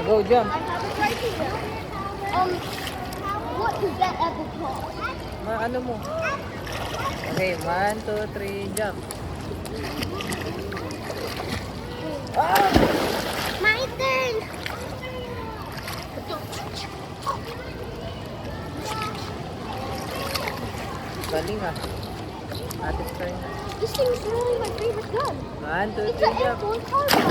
Go, jump. I have it right here. What is that apple called? Ano mo? Okay, 1, 2, 3, jump. My turn. Galing ah. Ate turn na. This thing is really my favorite gun. 1, 2, It's 3, an jump. F1 car gun.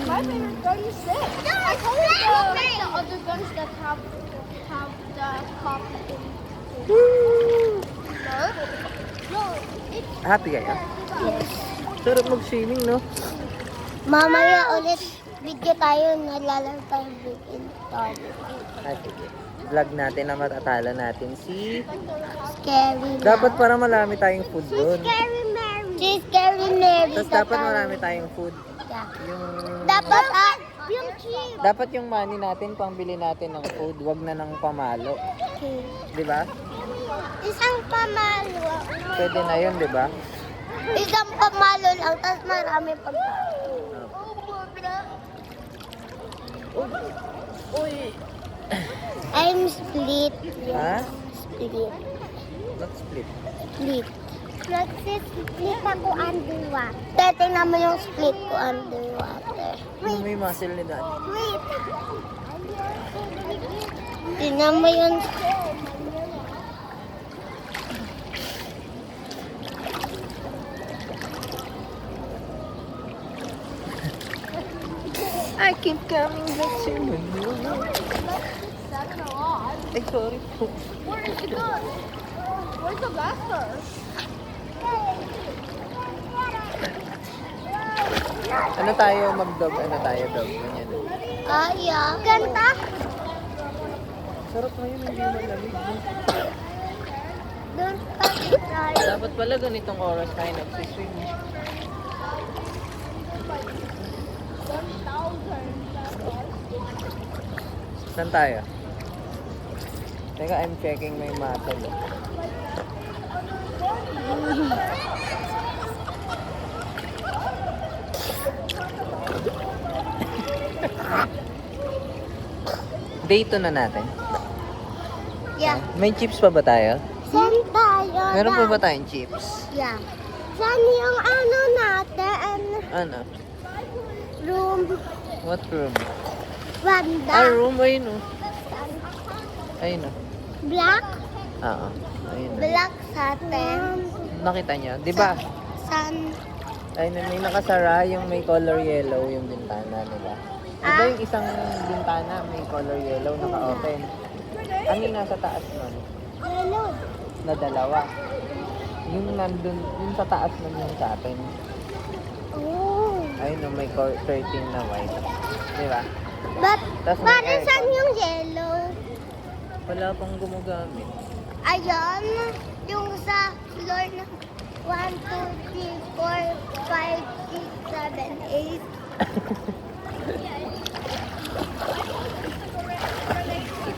My favorite gun is this. I call it the other guns that have the copy in. No, it's Happy kayo? yes. Sarap mag-swimming, no? Mamaya ulit video tayo, nalalaro tayo in toilet. Sige. Vlog natin na matatalo natin si... Scary na. Dapat para marami tayong food doon. Scary Mary. She's Scary Mary. Tapos dapat marami tayong food. Yeah. Yung... Dapat yung cheap. Dapat yung money natin, pangbili natin ng food, wag na ng pamalo. Okay. Di ba? Isang pamalo. Pwede na yun, di ba? Isang pamalo lang, tapos marami pagkain. Uy! I'm split. Ha? Split. Not split. Split. Split ako underwater. Tingnan mo yung split ko underwater. Ano may muscle ni Daddy? Wait. Tingnan mo yung... I keep coming back to you. Ay, sorry po. Where is it gone? Where's the blaster? Ano tayo mag-dog? Ano tayo dog? Ganyan. Kaya. Ganda. Sarap ngayon, hindi malamig. Doon tayo. Dapat pala ganitong oras tayo nagsiswim. Saan tayo? Teka, I'm checking my muscle. Day 2 na natin. Yeah. May chips pa ba tayo? Saan tayo? Meron pa ba tayong chips? Yeah. Saan yung ano natin? Ano? Room. What room? Banda. Room. Ayun o. Ayun o. Black. Oo. Ayun o. Black satin. Nakita niyo? Di ba? Sun. Ayun, may nakasara yung may color yellow yung bintana, di ba? Di ba yung isang bintana may color yellow naka-open? Ano yung nasa taas nun? Yellow. Na dalawa. Yung nandun, yung sa taas nun yung sa atin. Oh. Ayun, may curtain na white. Di ba? But, Tas may para aircon. saan yung yellow? Wala pang gumagamit. Ayan. Yung sa floor na 1, 2, 3, 4, 5, 6, 7, 8.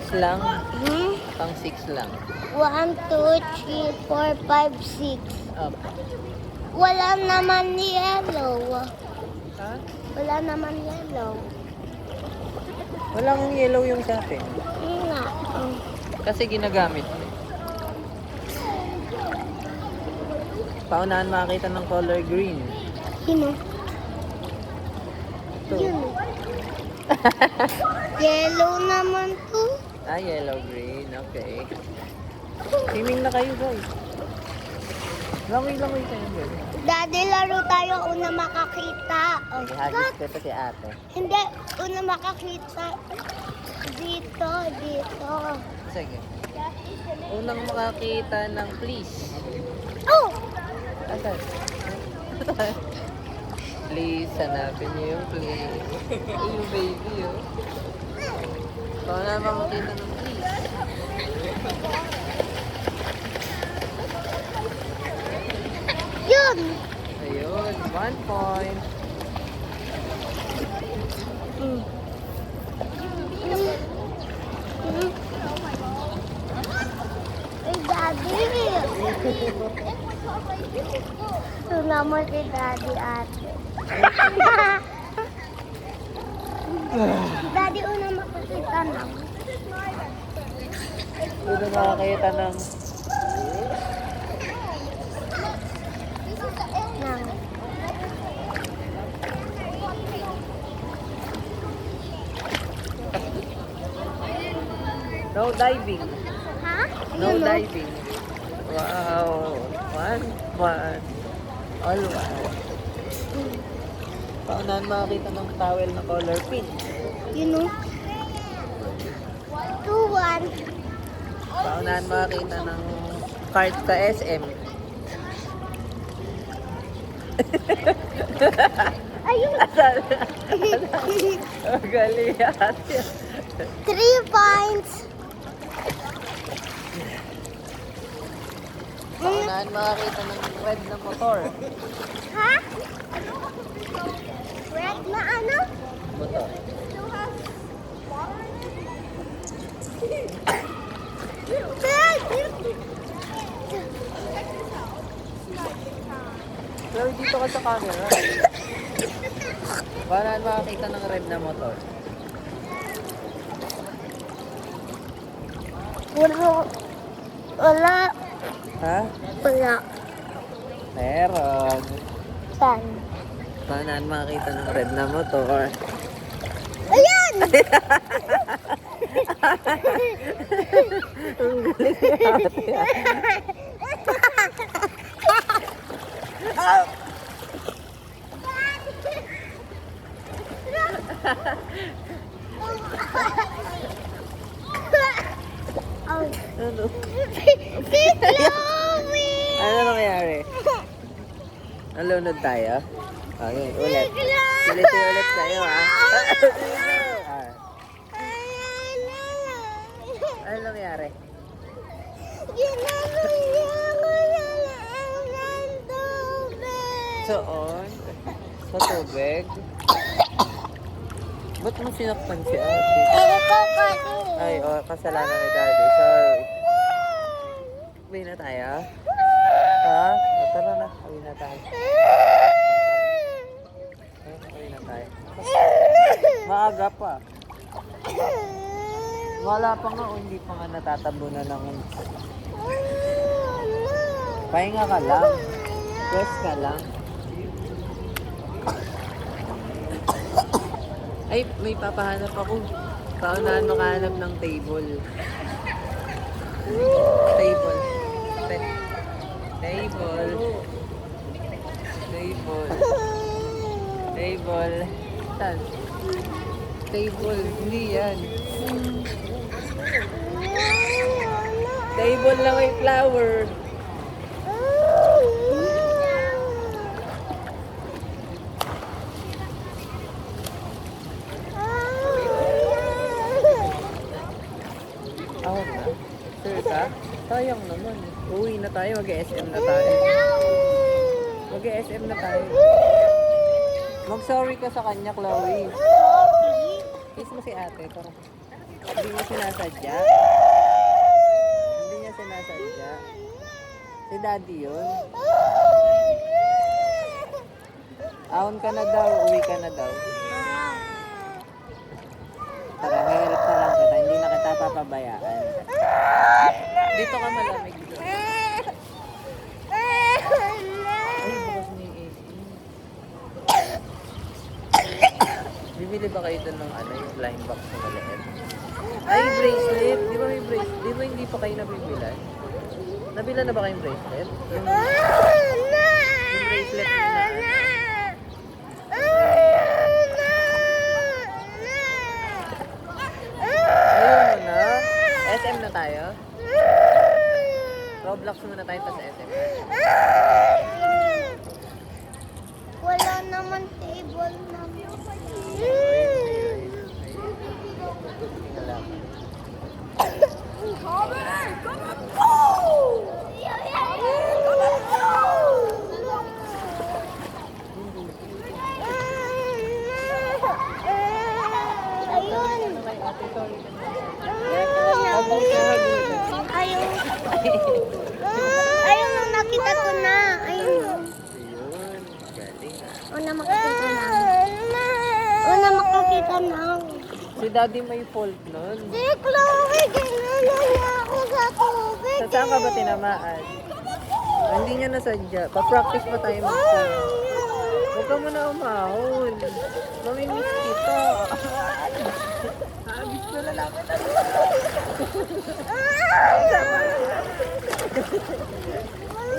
6 lang. Hmm? Pang 6 lang. 1, 2, 3, 4, 5, 6. Up. Wala naman yellow. Ha? Wala naman yellow. Walang yellow yung sa atin. Yun nga. Kasi ginagamit mo. Paunahan makakita ng color green. Sino? Ito. Yun. Yellow naman to. Yellow green. Okay. Swimming na kayo, guys. Langoy-langoy kayo, guys. Daddy, laro tayo una makakita. Oh, Ihagis ko ito si ate. Hindi, una makakita. Dito, dito. Sige. Unang makakita ng please. Oh! Asan? Please, hanapin niyo yung please. Yung baby, oh. Baka na makakita ng please. Yun! Ayun, 1 point. Hey, Daddy! Ito naman si Daddy ate. makakita ng... Hindi na makakita ng... No diving. Ha? No diving. Wow. One. All one. Paunahan makakita ng towel na color pink. You know? 2-1. Paunahan makakita ng card sa SM. Ayun. Asal. Galing yan. 3 points. Paunahan makakita ng red na motor. Ha? Red na ano? Motor. Pero dito ka sa camera. Paunahan makakita ng red na motor. Wala. Ha? Wala. Meron. Saan? Paunahan makakita ng red na motor. Ayan! Ang galing ni ate. Oh. Ano? Chloe! Ano nangyari? Nalunod tayo? Okay, ulit. Chloe! Ulitin ulit tayo, ha? Ano nangyari? Soon? Sa tubig? Ba't mo sinaktan si ate? Ay, kasalanan ni daddy. Sorry. Uwi na tayo? Ha? Tara na. Uwi na tayo. Uwi na tayo. Maaga pa. Wala pa nga o hindi pa nga natatabunan ng... Pahinga ka lang. Rest ka lang. Ay, may papahanap ako. Paunahan makahanap ng table. Table. Table. Table. Table. Saan? Table. Hindi yan. Table na may flower. Ako na. Sure ka? Sayang naman. Uwi na tayo. Mag-SM na tayo. Mag-SM na tayo. Mag-sorry ka sa kanya, Chloe. Kiss mo si ate. Tara. Hindi niya sinasadya. Hindi niya sinasadya. Si daddy yun. Ahon ka na daw. Uwi ka na daw. Tara, may help na lang kita. Hindi na kita papabayaan. Dito ka malamig. Ay, bukas ni AC. Bibili ba kayo doon ng ano, yung blind box na maliit? Ay, bracelet. Di ba may bracelet? Di ba hindi pa kayo nabibilan? Nabila na ba kayong bracelet? Yung bracelet na. Ayun mo na. SM na tayo? Roblox muna tayo pa sa SM. Wala naman table na. Ayun. Ayaw. Ayaw nung nakita ko na. Ayun. Ayun, galing ah. O na makikita na. O na makikita na. Si Si daddy may fault nun. Si Chloe, ginala niya ako sa tubig. Sa saan ka ba tinamaan? Hindi niya nasadya. Pa-practice pa tayo mag-swim. Huwag ka muna umahon. Mamimiss kita. Gusto na lang kita. Isa pa.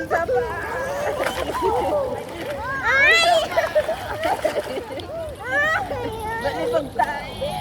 Isa pa. Ay! Ba't may pagtae?